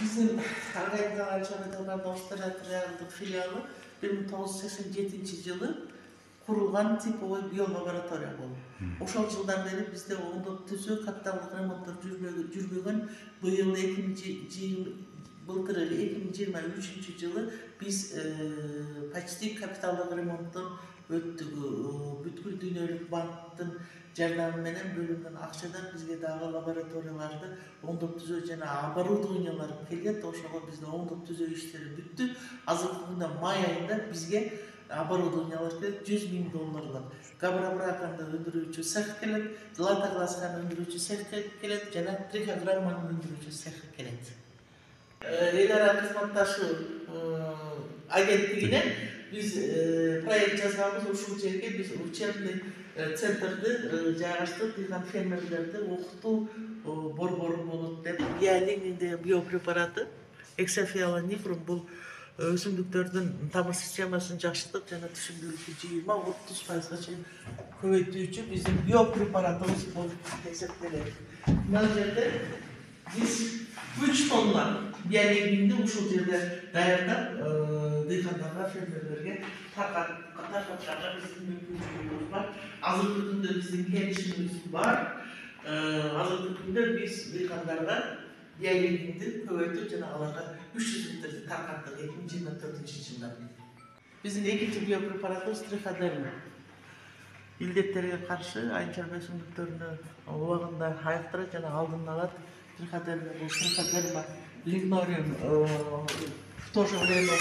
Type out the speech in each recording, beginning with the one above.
Bizim Ağrı Çanakkale'de Avustralya filiali 1987 yılı kurulgan tipoy biyolaboratoriya oldu. Oşol жылдан beri bizde onda tüzü kapitallık remontlar жүрбөгөн быйыл 2023 yılı biz почти kapitallık remonttan öttük. Бүткүл dünölük banktın жардамы менен бөлүнгөн акчадан бизге дагы лабораторияларды оңдоп түзөө жана оборудованиялар келет. Ошого бизде оңдоп түзөө иштери бүттү. Азыркы күндө май айында бизге оборудованиялар келет, $100,000. Габрабраканда өндүрүүчү цех келет, Латагласканы өндүрүүчү цех келет жана трихограмманы өндүрүүчү цех келет. Эл ара кызматташуу агенттигинен biz proyekt жазганбыз. Ушул жерге биз учебный центрди жайгаштырып, дыйган фермерлерди окутуу борбору болот деп. Биолин биопрепараты эксофиалонифрум бул өсүмдүктөрдүн тамыр системасын жакшыртып жана түшүмдүүлүктү 20-30% чейин көбөйтүүчү биздин биопрепаратыбыз болуп эсептелет. Мына жерде biz 3 tonna biolingini ушул жерде даярдап дыйкандарга, фермерлерге таркатканга биздин мүмкүнчүлүгүбүз бар. Азыркы күндө биздин келишимибиз бар. Азыркы күндө биз дыйкандарга биолингини көбөйтүп жана аларга 300 литрди таркаттык 2024 жылда. Биздин экинчи биопрепаратыбыз триходерма. Илдеттерге каршы айнчарба өсүмдүктөрүнө убагында айыктырат жана алдын алат. Триходерма лигнориум в то же время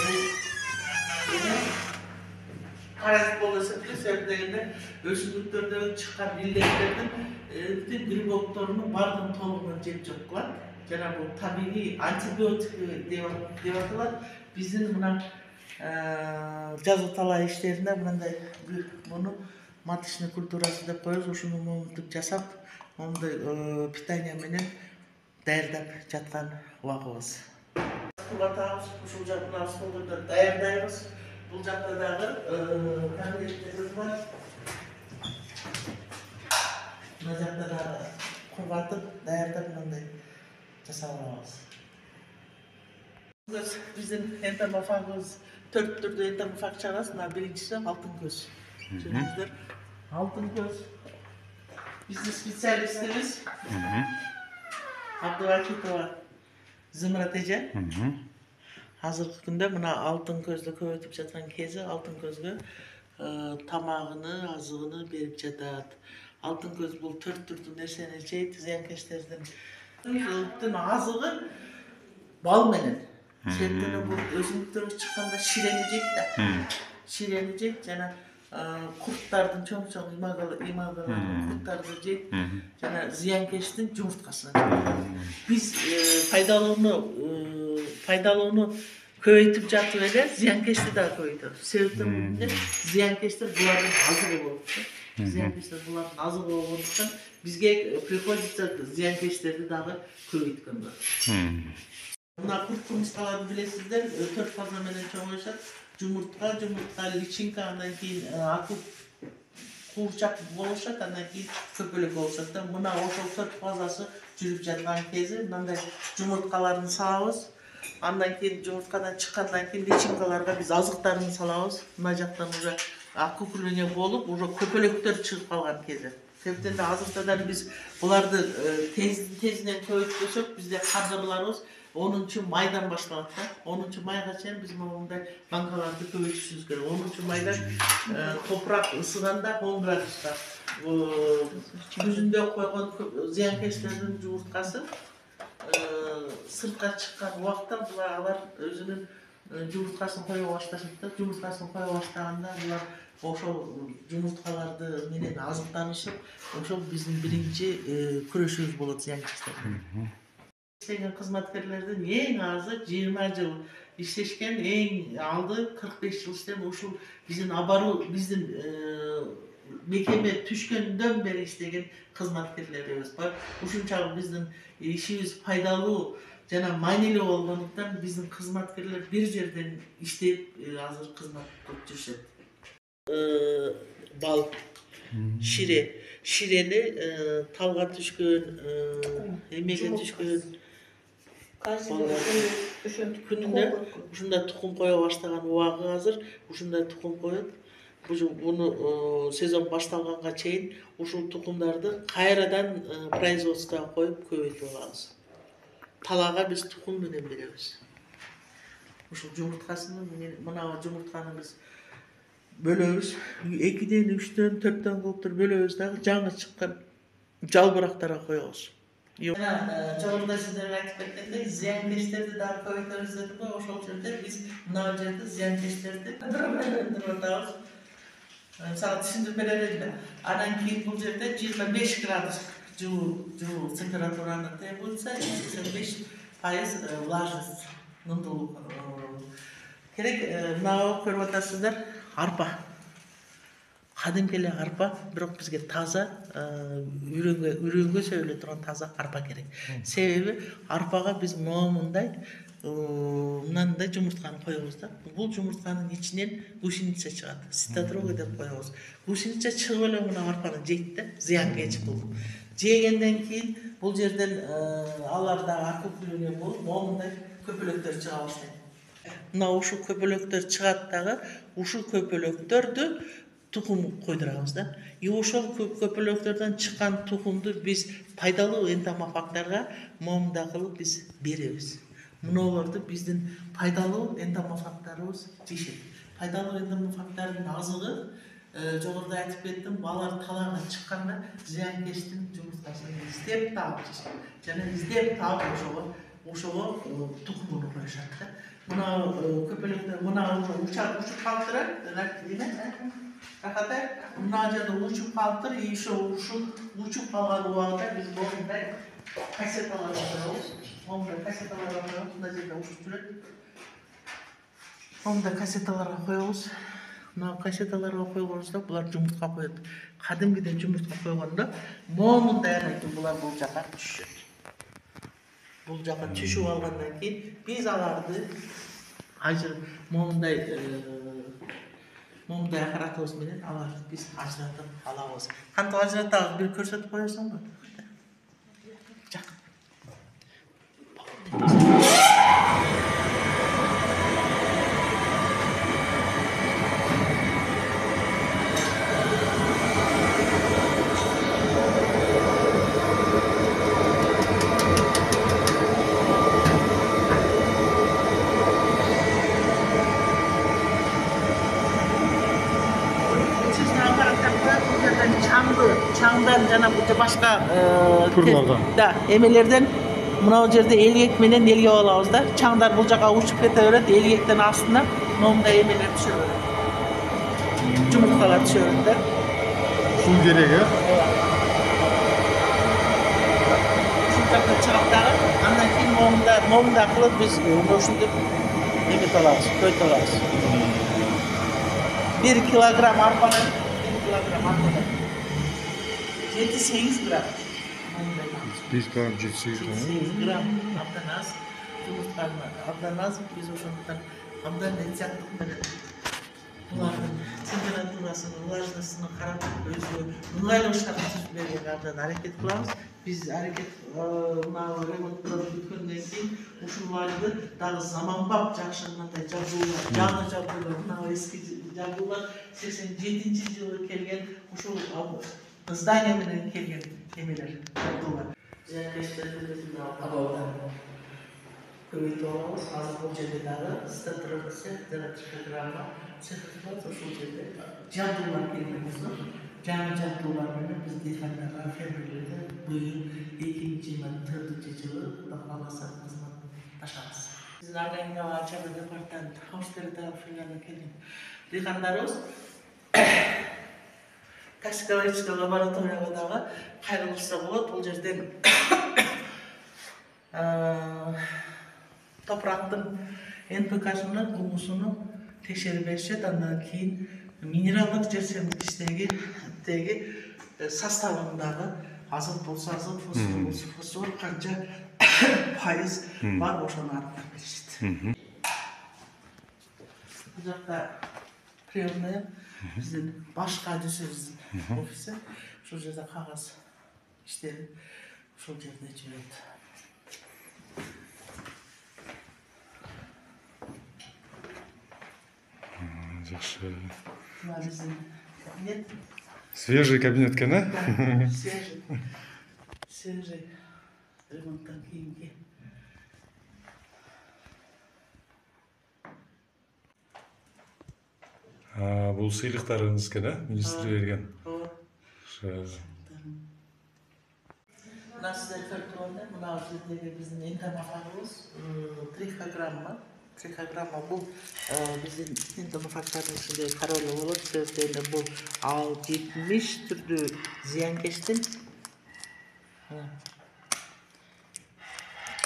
паразит болуп эсептелгенде өсүмдүктөрдөн чыккан илдеттердин грибокторунун баардыгын толугунан жеп жок кылат. Жана бул табигый антибиотик деп аталат. Биздин мына жазуу талаа иштерине мындай муну маточный культурасы деп коебуз. Ушуну момунтуп жасап, мондай питание менен даярдап жаткан убагыбыз. Кулатабыз, ушул жактан столдордо даярдайбыз. Бул жакта дагы кабинеттерибиз бар. Мына жакта дагы кубатып, даярдап мындай жасап алабыз. Биздин энтомофагыбыз 4 түрдүү энтомофаг чыгабыз. Мына биринчиси алтын көз. Көрүңүздөр, алтын көз. Биздин специалистибиз Абдувахитова Зымрат эже. Азыркы күндө мына алтын көздү көбөйтүп жаткан кези алтын көзгө тамагыны, азыгыны берип жатат. Алтын көз бул 4 түрдүү нерсени жейт, зыянкечтердин азыгы бал менен. Себеби бул өсүмдүктөргө чыкканда ширени жейт да. Ширени жейт жана kurtlardın çok imagalı kurtlardı jeyip jana ziyankeştin jumurtkasына biz пайдалууну көбөйтүп жатып эле зыянкечти да көбөйтөбүз. Себеби зыянкечтер булардын азыгы болуп, зыянкечтер булардын азыгы болгондуктан бизге приходится зыянкечтерди дагы көбөйткөнгө. Мына курт кумурскаларды билесиздер, 4 фаза менен чоңоюшат. Жумуртка, личинка, андан кийин акып куурчак болушат, андан кийин көпөлөк болушат да. Мына ошол 4 фазасы жүрүп жаткан кези мындай жумурткаларын салабыз. Андан кийин жумурткадан чыккандан кийин личинкаларга биз азыктарын салабыз. Мына жактан уже окупление болуп, уже көпөлөктөр чыгып калган кези. Себептен да азыркыдан биз буларды тезинен көбөйтпөсөк, бизде кадрларыбыз 10 майдан башталат да. 10 майга чейин биз мондай банкаларды көбөйтүшүбүз керек. 10 майдан топурак ысыганда 10 градуста жүзүндө койгон зыянкечтердин жумурткасы сыртка чыккан убакта алар өзүнүн жумурткасын кое башташат да. Жумурткасын кое баштаганда булар ошол жумурткаларды менен азыктанышып, ошол биздин биринчи күрөшүбүз болот зыянкечтер. İşleyen kızmatkерlerden en azı 20 yıl işleşken en aldı 45 yıl işten uşul bizim abaru bizim mekeme tüşkönden beri işleyen kızmatkerlerimiz var. Uşunçağı bizim işimiz faydalı jana mayneli olganlıktan bizim kızmatkerler bir yerden işleyip hazır kızmat tutuşat. Bal, şireni talga tüşkön, emege tüşkön. Күнүнө ушундай тукум кое баштаган убагы азыр. Ушундай тукум коет. Буну сезон башталганга чейин ушул тукумдарды кайрадан производствого коюп көбөйтүп алабыз. Талага биз тукум менен беребиз. Ушул жумурткасын мына жумуртканы биз бөлөбүз. 2ден, 3дөн, 4дөн кылып туруп бөлөбүз дагы жаңы чыккан жалбырактарга коебуз. Жогоруда сиздерге айтып кеткендей, зыянкечтерди дагы көбөйтөбүз дедим го. Ошол жерде биз мына жерде зыянкечтерди өндүрүп атабыз. Мисалы түшүндүрүп берер элем. Анан кийин бул жерде 25 градус жылуу температураны требуется, 85% влажность, нымдуулук керек. Мына көрүп атасыздар, арпа. Кадимки эле арпа, бирок бизге таза, үрөнгө сөйлө турган таза арпа керек. Себеби арпага биз мынандай жумуртканы коебуз да. Бул жумуртканын ичинен гусеница чыгат. Цитодрога деп коебуз. Гусеница чыгып эле мына арпаны жейт да, зыянкеч бул. Жегенден кийин бул жерден алар дагы окупление болуп, момундай көпөлөктөр чыга баштайт. Мына ушул көпөлөктөр чыгат дагы, ушул көпөлөктөрдү тукум койдурабыз да. Ошол көпөлөктөрдөн чыккан тукумду биз пайдалуу энтомофагдарга момундай кылып биз беребиз. Мунуларды биздин пайдалуу энтомофагдарыбыз жешет. Пайдалуу энтомофагдардын азыгы жогоруда айтып кеттим, алар талаага чыкканда зыянкечтин жумурткасын издеп таап жешет. Жана издеп таап ошого тукумун коюшат да. Мына көпөлөктөр мына учуп калыптыр, мына жерде учуп калыптыр, ушул учуп калган убагында биз момундай кассеталарга коебуз. Момундай кассеталарга коебуз, мына жерде учуп жүрөт. Момундай кассеталарга коебуз. Мына кассеталарга койгонубузда булар жумуртка коет. Кадимкиден жумуртка койгондо момундай булар бул жака түшөт. Бул жака түшүп алгандан кийин биз аларды ажырып момундай аппаратыбыз менен аларды биз ажыратып алабыз. Кантип ажыратабыз бир көрсөтүп коесуңбу? Жакын. Чаңдан жана башка эмелерден мына жерде элгек менен элгеп алабыз да. Чаңдар бул жака учуп кете берет, элгектен астына момундай эмелер түшө берет. Жумурткалар түшө берет да. Ушул керек, Ушул жака чыгат дагы, андан кийин момундай кылып биз ушинтип эметип алабыз, көйтүп алабыз. 1 килограмм арпадан 7-8 грамм. 5 грамм, 7-8 грамм абдан аз. Жумуртканы абдан аз, биз ошондуктан абдан рецепт менен булардын температурасын, влажностьун карап өзү ыңгайлуу шарт түзүп берүүгө абдан аракет кылабыз. Биз аракет мына ремонттор бүткөндөн кийин ушул айды дагы заманбап жакшы мындай жабдуулар, жаңы жабдуулар, мына эски жабдуулар 87-жылы келген ушул здание менен келген эмелер, жабдуулар. Зыянкечтерди көбөйтүп алабыз. Азыр бул жерде дагы 130 грамма цифрлар ушул жерде жабдуулар келген. Жаңы жабдуулар менен биз дыйкандарга, фермерлерге быйыл 2024-жылы Кудай кааласа кызмат башташабыз. Биздин организациялар чарба департамент Аустердагы филиалына келген дыйкандарыбыз токсикологический лабораторияга дагы кайрылышса болот. Бул жерден топурактын НПК-сыны, гумусуну текшерип беришет. Андан кийин минералдык жерсемдиктеги составындагы азот болсо азот, фосфор болсо фосфор канча пайыз бар ошону аныктап беришет. Бул жакта приемная биздин башка адисибиздин офиси. Ушул жерде кагаз иштери ушул жерде жүрөт. Жақсы. Мына біздің кабинет. Свежий кабинет екен, а? Да, свежий ремонттан кейінгі. Бұл сыйлықтарыңыз екен, а? Министр берген. Мына сіздер көріп тұрғанда, мына жердегі біздің энтомофагымыз трихограмма. Трихограмма бұл біздің энтомофагтардың ішінде қараулы болады. Себебі бұл 70 түрді зиянкештен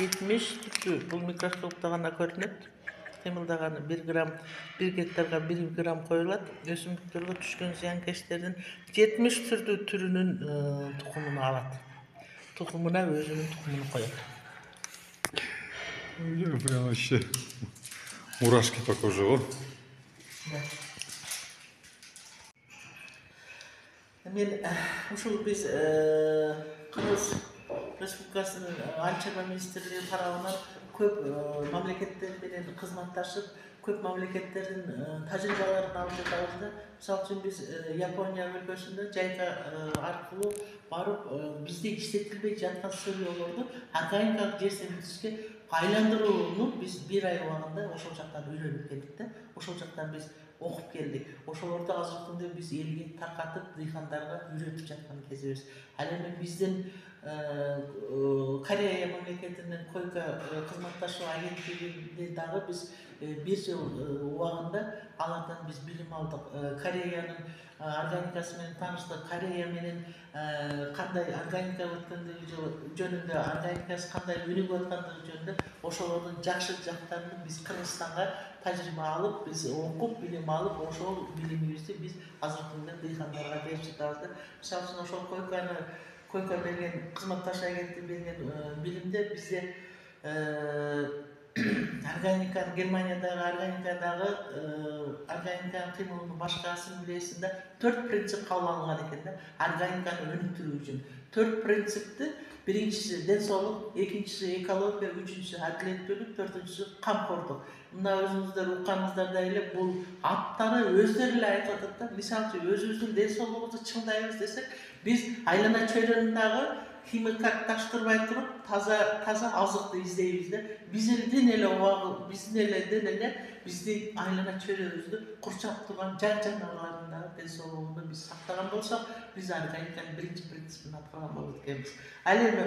70 түрді бұл микроскопта ғана көрінеді. Қимылдағаны 1 гектарға 1 грамм қойылады. Өсімдіктерге түскен зиянкештердің 70 түрді түрінің тұқымын алады. Тұқымына өзінің тұқымын қояды. Прям вообще мурашки по коже, о. Мен ушул біз Кыргыз Республикасының Ачарма министрлігі тарабынан көп мамлекеттер менен кызматташып, көп мамлекеттердің тажрыйбаларын алып жатабыз да. Мисалы үчүн біз Япония өлкөсүндө жайка аркылуу барып бизде иштетилбей жаткан сөйлөөлөрдү органикалык жер семиртишке айландырууну биз 1 ай убагында ошол жактан үйрөнүп келдик да. Ошол жактан биз окуп келдик. Ошолорду азыркы күндө биз элге таркатып, дыйкандарга үйрөтүп жаткан кезибиз. Ал эми биздин Корея мамлекетинин койка кызматташуу агенттигинде дагы биз 1 жыл убагында алардан биз билим алдык. Кореянын органикасы менен тааныштык. Корея менен кандай органика өткөндүгү жөнүндө, органикасы кандай өнүгүп аткандыгы жөнүндө ошолордун жакшы жактарын биз Кыргызстанга тажрыйба алып, биз окуп, билим алып, ошол билимибизди биз азыркы күндө дыйкандарга берип жатабыз да. Мисалы үчүн ошол койка берген, кызматташуу агенттиги берген билимде бизде органика, Германиядагы органиканын кыймылынын башка ассамблеясында 4 принцип кабыл алынган экен да. Органиканы өнүктүрүү үчүн 4 принципти: биринчиси ден соолук, экинчиси экология, үчүнчүсү адилеттүүлүк, төртүнчүсү камкордук. Мына өзүңүздөр укканыңыздардай эле бул аттары өздөрү эле айтып атат да. Мисалы үчүн өзүбүздүн ден соолугубузду чыңдайбыз десек, биз айлана чөйрөнүн дагы химикат таштырбай туруп, таза азыкты издейбиз да. Биздин эле биздин айлана чөйрөбүздү курчап турган жан жаныбарлардын дагы ден соолугун биз сактаган болсок, биз органиканын биринчи принципин аткарган болот экенбиз. Ал эми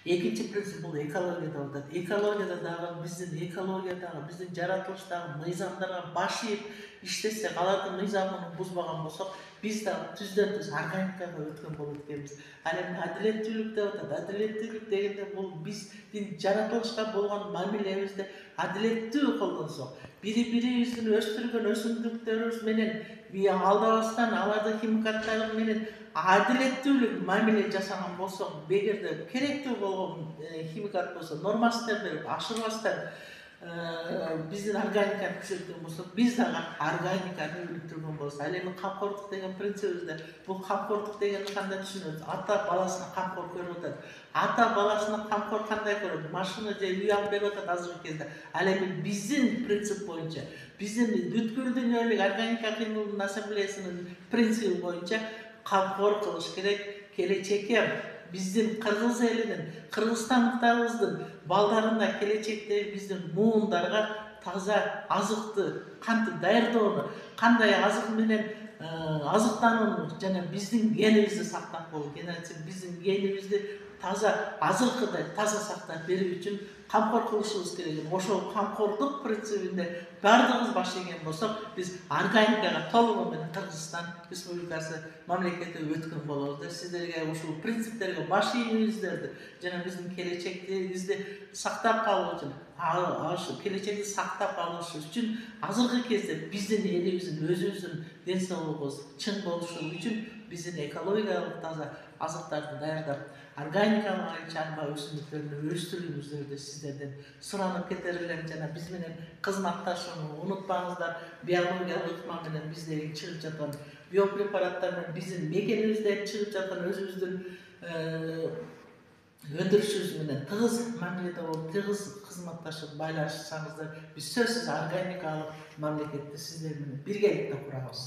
экинчи принцип бул экологияда атат. Экологияда дагы биздин жаратылыштагы мыйзамдарга баш ийип иштесек, алардын мыйзамын бузбаган болсок, биз дагы түздөн-түз органикага өткөн болот экенбиз. Ал эми адилеттүүлүк деп атат. Адилеттүүлүк дегенде бул биздин жаратылышка болгон мамилебизди адилеттүү колдонсок, бири-бирибиздин өстүргөн өсүмдүктөрүбүз менен алдабастан алардын химикаттары менен адилеттүүлүк мамиле жасаган болсок, эгерде керектүү болгон химикат болсо, нормасын берип, ашырбастан биздин органиканы күчөткөн болсок, биз дагы органиканы өнүктүргөн болобуз. Ал эми камкордук деген принцибибизде бул камкордук дегенди кандай түшүнөбүз? Ата баласына камкор көрүп атат. Ата баласына камкор кандай көрөт? Машина же үй алып берип атат азыркы кезде. Ал эми биздин принцип боюнча, биздин бүткүл дүйнөлүк органика кыймылынын ассамблеясынын принциби боюнча камкор кылыш керек. Келечекке биздин кыргыз элинин, кыргызстандыктарыбыздын балдарына, келечектеги биздин муундарга таза азыкты кантип даярдоону, кандай азык менен азыктанууну жана биздин генибизди сактап болуу, биздин генибизди таза азыркыдай таза сактап берүү үчүн камкор кылышыбыз керек. Ошол камкордук принцибинде бардыгыбыз баш ийген болсок, биз органикага толугу менен Кыргызстан Республикасы мамлекети өткөн болобуз. Сиздерге ушул принциптерге баш ийүүңүздөрдү жана биздин келечектибизди сактап калуу үчүн, келечекти сактап калыш үчүн азыркы кезде биздин элибиздин, өзүбүздүн ден соолугубуз чың болушу үчүн биздин экологиялык таза азыктарды даярдап, органикалык чарба өсүмдүктөрүнү өстүрүүңүздөрдү сиздерден суранып кетер элем. Жана биз менен кызматташууну унутпаңыздар. Биологиялык ыкма менен бизден чыгып жаткан биопрепараттар менен биздин мекенибизден чыгып жаткан өзүбүздүн өндірушіміз менен тығыз мамиледе болуп, тығыз кызматташып байланышсаңыздар, биз сөзсүз органикалык мамлекетти сиздер менен биргеликте курабыз.